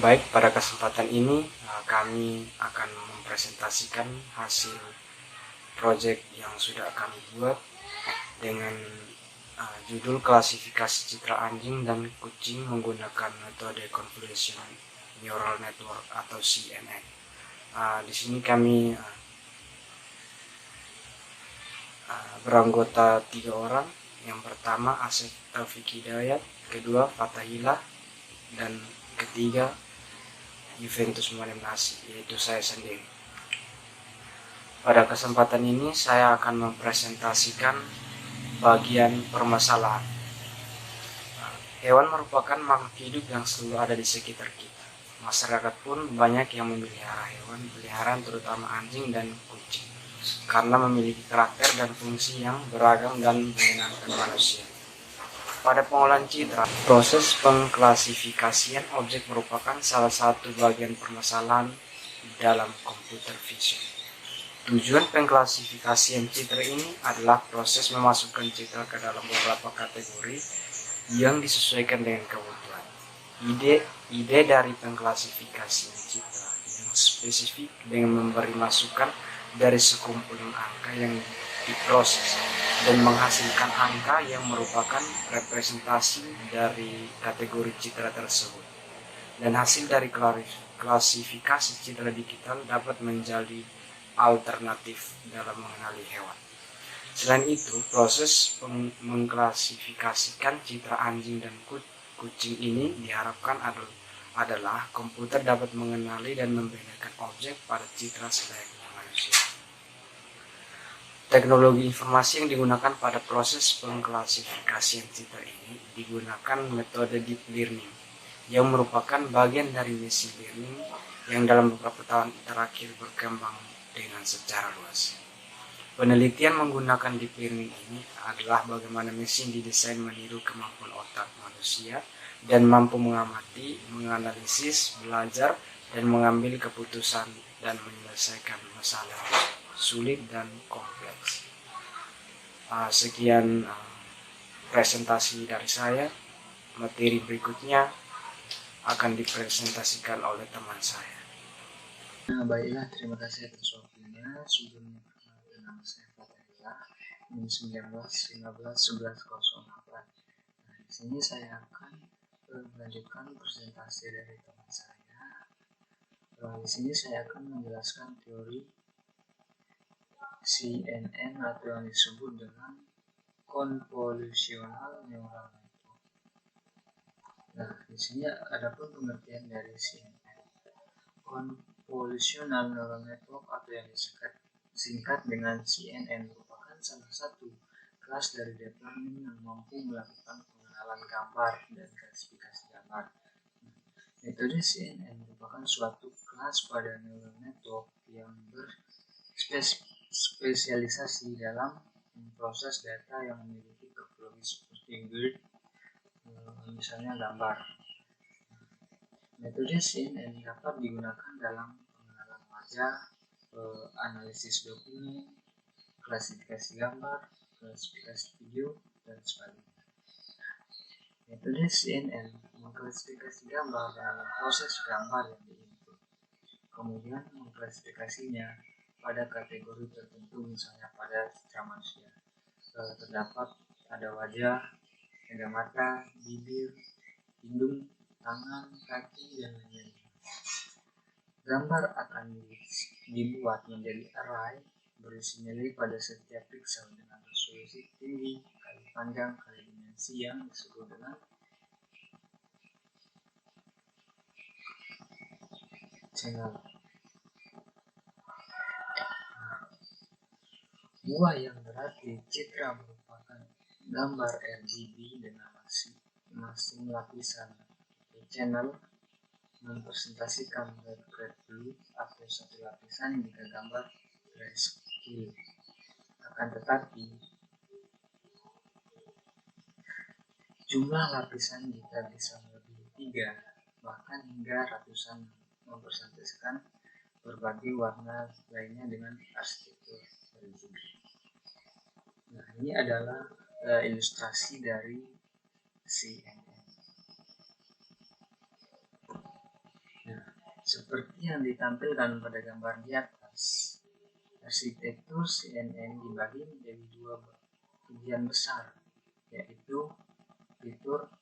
Baik, pada kesempatan ini kami akan mempresentasikan hasil proyek yang sudah kami buat dengan judul klasifikasi citra anjing dan kucing menggunakan metode Convolutional Neural Network atau CNN. Di sini kami beranggota 3 orang. Yang pertama Asep Taufik Hidayat, kedua Fatahillah, dan ketiga Juventus Nasi, yaitu saya sendiri. Pada kesempatan ini saya akan mempresentasikan bagian permasalahan. Hewan merupakan makhluk hidup yang selalu ada di sekitar kita. Masyarakat pun banyak yang memelihara hewan peliharaan, terutama anjing dan kucing, karena memiliki karakter dan fungsi yang beragam dan menyenangkan manusia. Pada pengolahan citra, proses pengklasifikasian objek merupakan salah satu bagian permasalahan dalam computer vision. Tujuan pengklasifikasian citra ini adalah proses memasukkan citra ke dalam beberapa kategori yang disesuaikan dengan kebutuhan. Ide dari pengklasifikasian citra yang spesifik dengan memberi masukan dari sekumpulan angka yang diproses dan menghasilkan angka yang merupakan representasi dari kategori citra tersebut. Dan hasil dari klasifikasi citra digital dapat menjadi alternatif dalam mengenali hewan. Selain itu, proses mengklasifikasikan citra anjing dan kucing ini diharapkan adalah komputer dapat mengenali dan membedakan objek pada citra selayaknya manusia. Teknologi informasi yang digunakan pada proses pengklasifikasian citra ini digunakan metode deep learning, yang merupakan bagian dari machine learning yang dalam beberapa tahun terakhir berkembang dengan secara luas. Penelitian menggunakan deep learning ini adalah bagaimana mesin didesain meniru kemampuan otak manusia dan mampu mengamati, menganalisis, belajar, dan mengambil keputusan dan menyelesaikan masalah sulit dan kompleks. Sekian presentasi dari saya. Materi berikutnya akan dipresentasikan oleh teman saya. Baiklah, terima kasih atas waktunya. Sebelumnya perkenalkan, nama saya Fatahillah, ini 1915-1104. Di sini saya akan melanjutkan presentasi dari teman saya. Di sini saya akan menjelaskan teori CNN atau yang disebut dengan Convolutional Neural Network. Nah, di sini ada pun pengertian dari CNN. Convolutional Neural Network atau yang disingkat dengan CNN merupakan salah satu kelas dari deep learning yang mampu melakukan pengenalan gambar dan klasifikasi gambar. Metode CNN merupakan suatu kelas pada neural network yang berspesialisasi dalam memproses data yang memiliki teknologi seperti GERD, misalnya gambar. Metode CNN dapat digunakan dalam pengenalan wajah, analisis dokumen, klasifikasi gambar, klasifikasi video, dan sebagainya. Metode CNN mengklasifikasi gambar dalam proses gambar yang diinput, kemudian mengklasifikasinya pada kategori tertentu, misalnya pada citra manusia. Terdapat ada wajah, ada mata, bibir, hidung, tangan, kaki, dan lain-lain. Gambar akan dibuat menjadi array berisi nilai pada setiap pixel dengan resolusi tinggi kali panjang kali dimensi yang disebut dengan channel. Buah yang berarti citra merupakan gambar RGB dengan masing lapisan. Channel mempresentasikan red blue atau satu lapisan jika gambar grayscale. Akan tetapi jumlah lapisan jika bisa melebihi 3 bahkan hingga ratusan, mempresentasikan berbagai warna lainnya dengan arsitektur RGB. Nah, ini adalah ilustrasi dari CNN. Seperti yang ditampilkan pada gambar di atas, arsitektur CNN dibagi menjadi dua bagian besar, yaitu fitur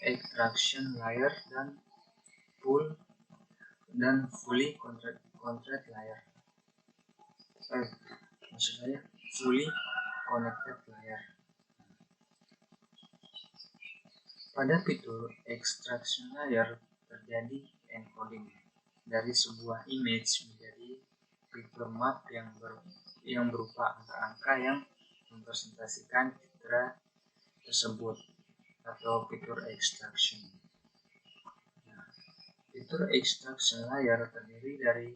extraction layer dan fully connected layer. Maksud saya fully connected layer. Pada fitur extraction layer terjadi encoding dari sebuah image menjadi fitur map yang berupa angka-angka yang mempresentasikan citra tersebut atau fitur extraction. Fitur extraction layer terdiri dari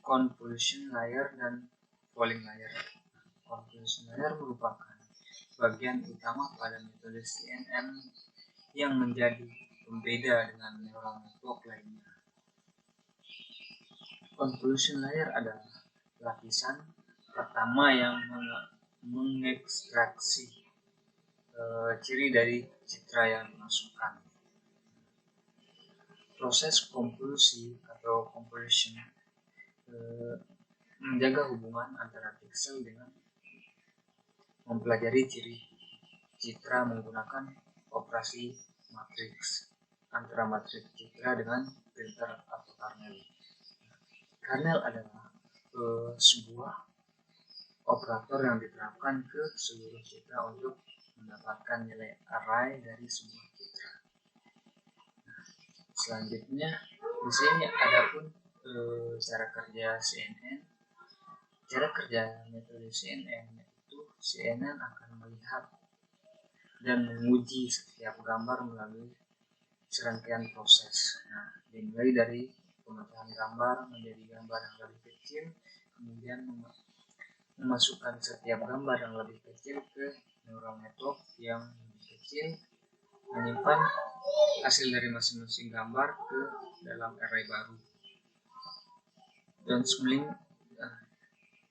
convolution layer dan polling layer. Convolution layer merupakan bagian utama pada metode CNN yang menjadi pembeda dengan neural network lainnya. Convolution layer adalah lapisan pertama yang mengekstraksi ciri dari citra yang dimasukkan. Proses konvolusi atau convolution menjaga hubungan antara pixel dengan mempelajari ciri citra menggunakan operasi matriks antara matriks citra dengan filter atau kernel. Kernel adalah sebuah operator yang diterapkan ke seluruh citra untuk mendapatkan nilai array dari sebuah citra. Selanjutnya di sini adapun cara kerja CNN. Cara kerja metode CNN itu CNN akan melihat dan menguji setiap gambar melalui serangkaian proses. Dimulai dari pemecahan gambar menjadi gambar yang lebih kecil, kemudian memasukkan setiap gambar yang lebih kecil ke neural network yang lebih kecil, menyimpan hasil dari masing-masing gambar ke dalam array baru.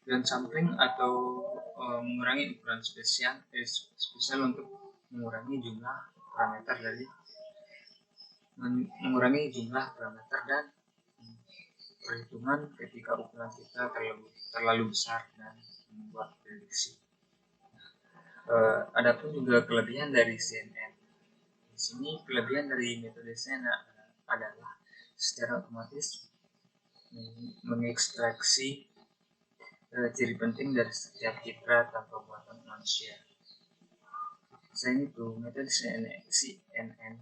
Dan sampling atau mengurangi ukuran spesial untuk mengurangi jumlah parameter dan perhitungan ketika ukuran kita terlalu besar dan membuat prediksi. Adapun juga kelebihan dari CNN. Di sini kelebihan dari metode CNN adalah secara otomatis mengekstraksi ciri penting dari setiap citra tanpa buatan manusia. Selain itu, metode CNN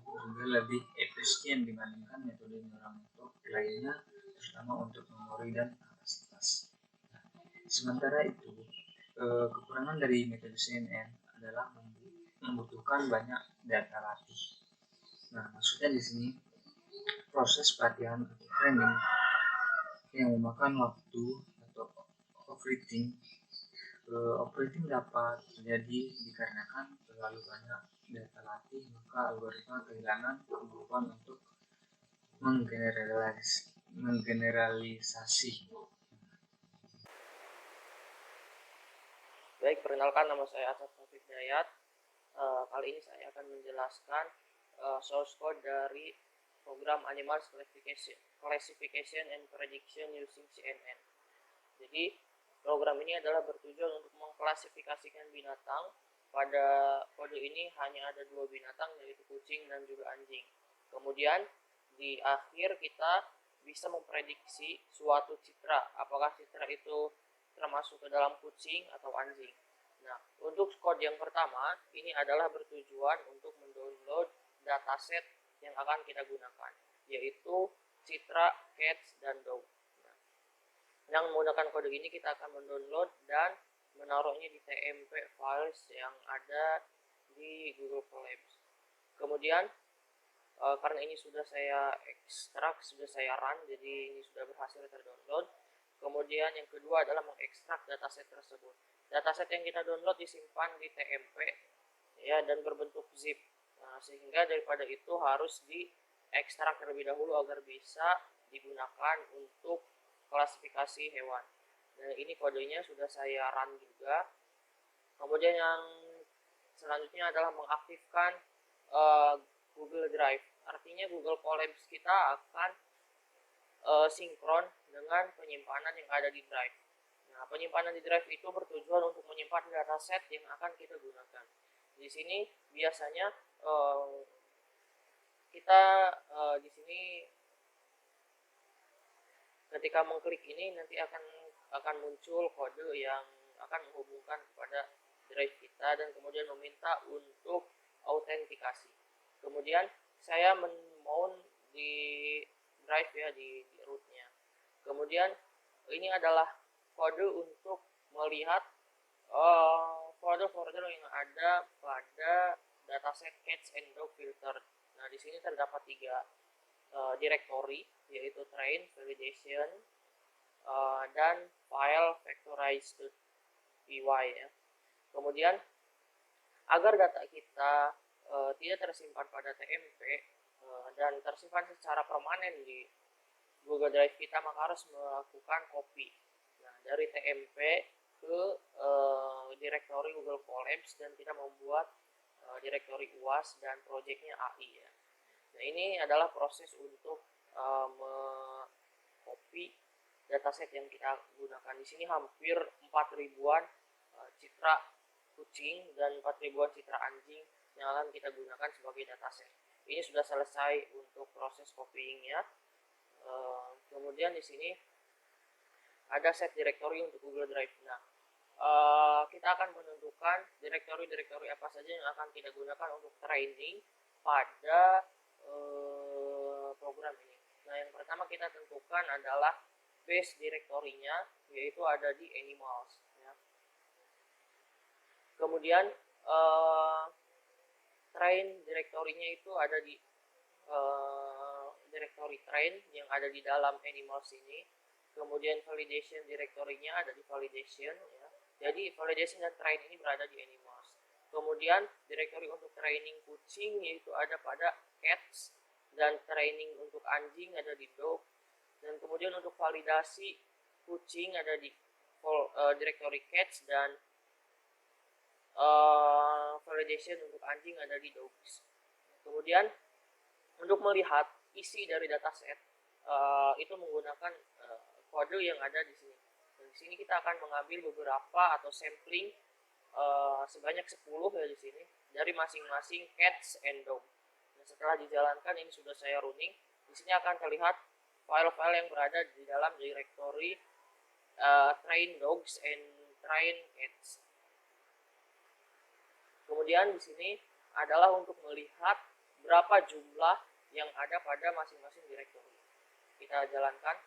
juga lebih efisien dibandingkan metode neural network lainnya, terutama untuk memori dan kapasitas. Sementara itu, kekurangan dari metode CNN adalah membutuhkan banyak data latih. Maksudnya di sini proses pelatihan atau training yang memakan waktu atau overfitting dapat terjadi dikarenakan terlalu banyak data latih, maka algoritma kehilangan kemampuan untuk menggeneralisasi. Baik, perkenalkan nama saya Asad Taufik Hidayat. Kali ini saya akan menjelaskan source code dari program Animal Classification and Prediction using CNN. Jadi program ini adalah bertujuan untuk mengklasifikasikan binatang. Pada kode ini hanya ada 2 binatang, yaitu kucing dan juga anjing. Kemudian di akhir kita bisa memprediksi suatu citra, apakah citra itu termasuk ke dalam kucing atau anjing. Nah, untuk kode yang pertama ini adalah bertujuan untuk mendownload dataset yang akan kita gunakan, yaitu citra cats dan dog. Yang menggunakan kode ini kita akan mendownload dan menaruhnya di TMP files yang ada di Google Labs. Kemudian karena ini sudah saya ekstrak, sudah saya run, jadi ini sudah berhasil terdownload. Kemudian yang kedua adalah mengekstrak dataset tersebut. Dataset yang kita download disimpan di TMP ya, dan berbentuk zip. Sehingga daripada itu harus diekstrak terlebih dahulu agar bisa digunakan untuk klasifikasi hewan. Dan ini kodenya sudah saya run juga. Kemudian yang selanjutnya adalah mengaktifkan Google Drive. Artinya nantinya Google Colabs kita akan sinkron dengan penyimpanan yang ada di Drive. Nah, penyimpanan di Drive itu bertujuan untuk menyimpan dataset yang akan kita gunakan. Di sini biasanya kita di sini ketika mengklik ini nanti akan muncul kode yang akan menghubungkan kepada Drive kita dan kemudian meminta untuk autentikasi. Kemudian saya mount di Drive ya, di rootnya. Kemudian ini adalah kode untuk melihat folder-folder yang ada pada dataset Cats and Dog Filter. Nah, di sini terdapat 3 directory, yaitu train, validation, dan file factorized.py ya. Kemudian agar data kita tidak tersimpan pada TMP dan tersimpan secara permanen di Google Drive kita, maka harus melakukan copy dari TMP ke directory Google Colabs dan kita membuat directory UAS dan projectnya AI ya. Nah, ini adalah proses untuk copy dataset yang kita gunakan. Di sini hampir 4.000-an citra kucing dan 4.000-an citra anjing yang akan kita gunakan sebagai dataset. Ini sudah selesai untuk proses copyingnya. Kemudian di sini ada set directory untuk Google Drive. Nah, kita akan menentukan directory apa saja yang akan kita gunakan untuk training pada program ini. Nah, yang pertama kita tentukan adalah base directory-nya, yaitu ada di animals ya. Kemudian train directory-nya itu ada di directory train yang ada di dalam animals ini. Kemudian validation directory-nya ada di validation ya. Jadi validation dan train ini berada di animals. Kemudian directory untuk training kucing yaitu ada pada cats, dan training untuk anjing ada di dog, dan kemudian untuk validasi kucing ada di directory cats, dan validation untuk anjing ada di dogs. Kemudian untuk melihat isi dari dataset itu menggunakan kode yang ada di sini. Dan di sini kita akan mengambil beberapa atau sampling sebanyak 10 ya di sini dari masing-masing cats and dog. Nah, setelah dijalankan ini sudah saya running. Di sini akan terlihat file-file yang berada di dalam directory train dogs and train cats. Kemudian di sini adalah untuk melihat berapa jumlah yang ada pada masing-masing directory. Kita jalankan.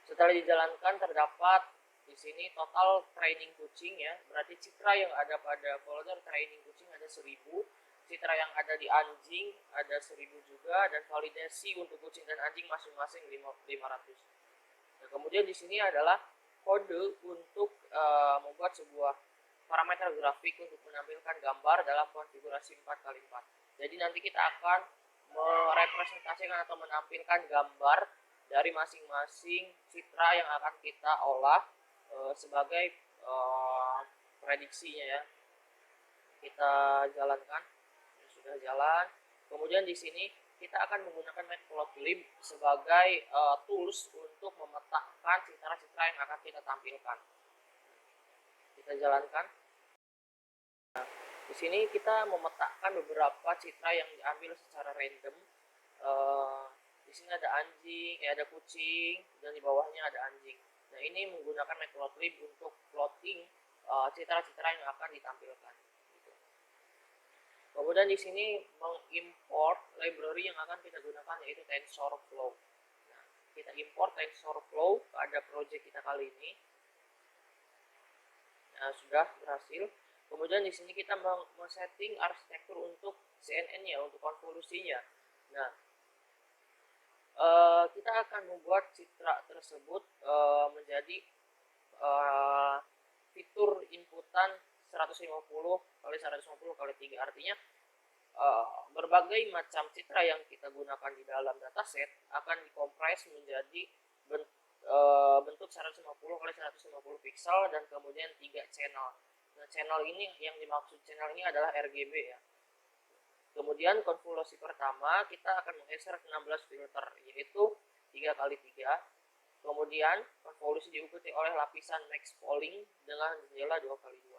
Setelah dijalankan terdapat di sini total training kucing ya, berarti citra yang ada pada folder training kucing ada 1000, citra yang ada di anjing ada 1000 juga, dan validasi untuk kucing dan anjing masing-masing 500. Nah, kemudian di sini adalah kode untuk membuat sebuah parameter grafik untuk menampilkan gambar dalam konfigurasi 4x4. Jadi nanti kita akan merepresentasikan atau menampilkan gambar dari masing-masing citra yang akan kita olah sebagai prediksinya ya. Kita jalankan, sudah jalan. Kemudian di sini kita akan menggunakan matplotlib sebagai tools untuk memetakan citra-citra yang akan kita tampilkan. Kita jalankan. Nah, di sini kita memetakan beberapa citra yang diambil secara random. Di sini ada anjing, ada kucing, dan di bawahnya ada anjing. Nah, ini menggunakan matplotlib untuk plotting citra-citra yang akan ditampilkan. Kemudian di sini mengimport library yang akan kita gunakan yaitu TensorFlow. Nah, kita import TensorFlow pada project kita kali ini. Nah, sudah berhasil. Kemudian di sini kita men-setting arsitektur untuk CNN-nya, untuk konvolusinya. Nah, kita akan membuat citra tersebut menjadi fitur inputan 150 kali 150 kali 3, artinya berbagai macam citra yang kita gunakan di dalam dataset akan dikompres menjadi bentuk 150 kali 150 pixel dan kemudian 3 channel. Nah, Nah, channel ini yang dimaksud channel ini adalah RGB ya. Kemudian konvolusi pertama kita akan mengekstrak 16 filter, yaitu 3x3. Kemudian konvolusi diikuti oleh lapisan max polling dengan jendela 2x2.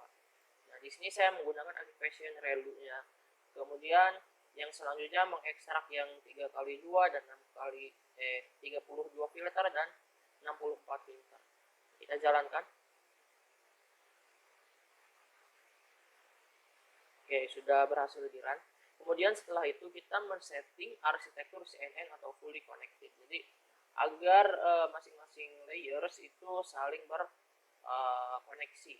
Nah, di sini saya menggunakan activation ReLU-nya. Kemudian yang selanjutnya mengekstrak yang 3x2 dan 32 filter dan 64 filter. Kita jalankan. Oke, sudah berhasil di-run. Kemudian setelah itu kita men-setting arsitektur CNN atau fully connected. Jadi agar masing-masing layers itu saling berkoneksi.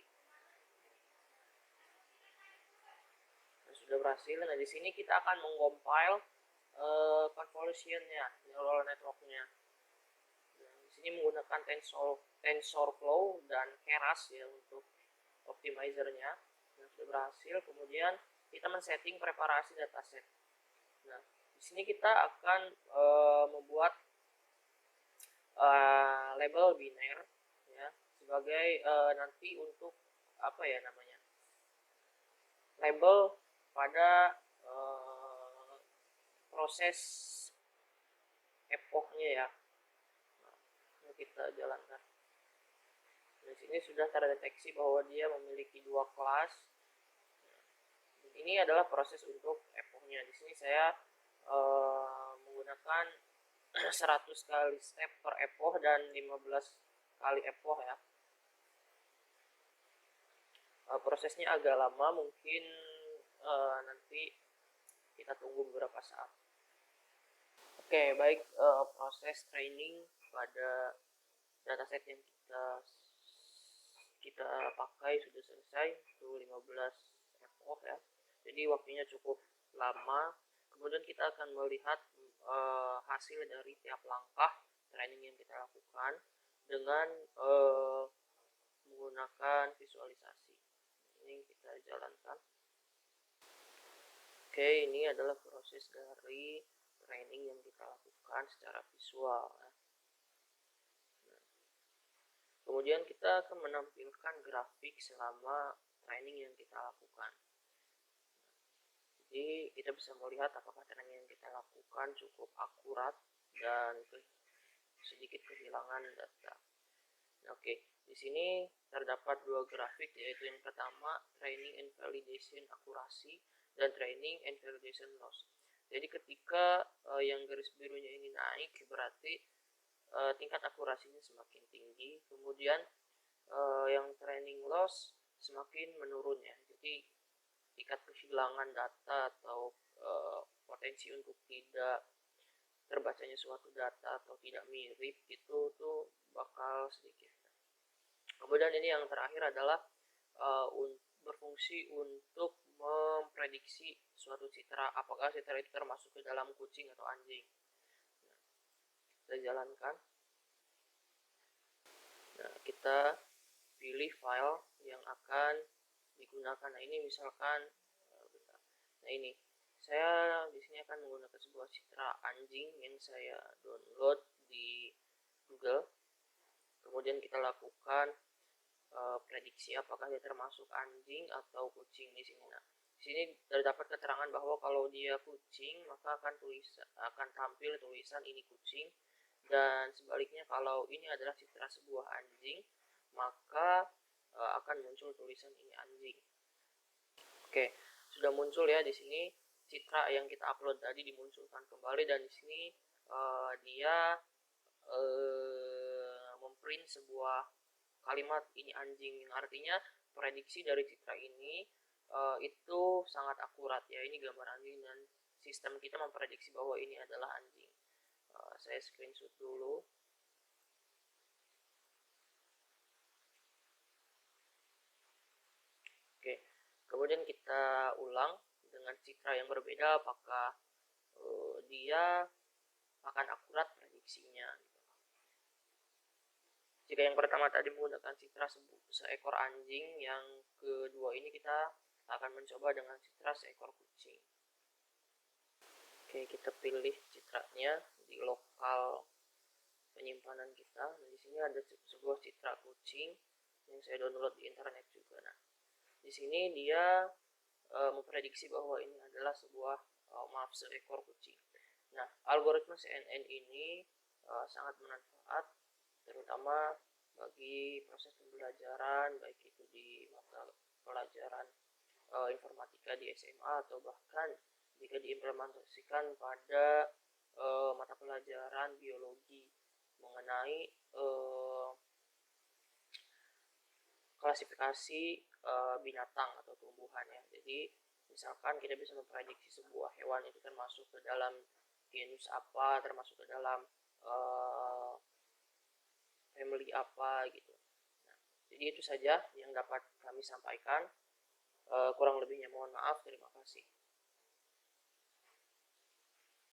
Sudah berhasil. Nah, di sini kita akan mengcompile convolution-nya, neural network-nya. Nah, di sini menggunakan TensorFlow dan Keras ya untuk optimizer-nya. Nah, sudah berhasil. Kemudian kita men-setting preparasi dataset. Nah, di sini kita akan membuat label biner ya sebagai nanti untuk apa ya namanya, label pada proses epochnya ya. Nah, ini kita jalankan. Di sini sudah terdeteksi bahwa dia memiliki 2 kelas. Ini adalah proses untuk epochnya. Di sini saya menggunakan 100 kali step per epoch dan 15 kali epoch ya. Prosesnya agak lama, mungkin nanti kita tunggu beberapa saat. Oke, baik, proses training pada dataset yang kita pakai sudah selesai, itu 15 epoch ya. Jadi waktunya cukup lama. Kemudian kita akan melihat hasil dari tiap langkah training yang kita lakukan dengan menggunakan visualisasi. Ini kita jalankan. Oke, ini adalah proses dari training yang kita lakukan secara visual. Nah, kemudian kita akan menampilkan grafik selama training yang kita lakukan. Jadi kita bisa melihat apakah training yang kita lakukan cukup akurat dan sedikit kehilangan data. Oke, di sini terdapat 2 grafik, yaitu yang pertama training and validation akurasi dan training and validation loss. Jadi ketika yang garis birunya ini naik berarti tingkat akurasinya semakin tinggi, kemudian yang training loss semakin menurun ya. Jadi tingkat kehilangan data atau potensi untuk tidak terbacanya suatu data atau tidak mirip itu tuh bakal sedikit. Kemudian ini yang terakhir adalah berfungsi untuk memprediksi suatu citra, apakah citra itu termasuk ke dalam kucing atau anjing. Nah, kita jalankan. Nah, kita pilih file yang akan digunakan. Nah, ini misalkan nah ini saya di sini akan menggunakan sebuah citra anjing yang saya download di Google. Kemudian kita lakukan prediksi apakah dia termasuk anjing atau kucing di sini. Nah, di sini terdapat keterangan bahwa kalau dia kucing maka akan tampil tulisan ini kucing, dan sebaliknya kalau ini adalah citra sebuah anjing maka akan muncul tulisan ini anjing. Oke, sudah muncul ya di sini citra yang kita upload tadi dimunculkan kembali, dan di sini dia memprint sebuah kalimat ini anjing, yang artinya prediksi dari citra ini itu sangat akurat ya. Ini gambar anjing dan sistem kita memprediksi bahwa ini adalah anjing. Saya screenshot dulu. Oke, kemudian kita ulang dengan citra yang berbeda, apakah dia akan akurat prediksinya. Jika yang pertama tadi menggunakan citra seekor anjing, yang kedua ini kita akan mencoba dengan citra seekor kucing. Oke, kita pilih citranya di lokal penyimpanan kita. Nah, di sini ada sebuah citra kucing yang saya download di internet juga. Nah, Di sini dia memprediksi bahwa ini adalah seekor kucing. Nah, algoritma CNN ini sangat bermanfaat, terutama bagi proses pembelajaran, baik itu di mata pelajaran informatika di SMA atau bahkan jika diimplementasikan pada mata pelajaran biologi mengenai klasifikasi binatang atau tumbuhan ya. Jadi misalkan kita bisa memprediksi sebuah hewan itu termasuk ke dalam genus apa, termasuk ke dalam family apa gitu. Nah, jadi itu saja yang dapat kami sampaikan. Kurang lebihnya mohon maaf. Terima kasih.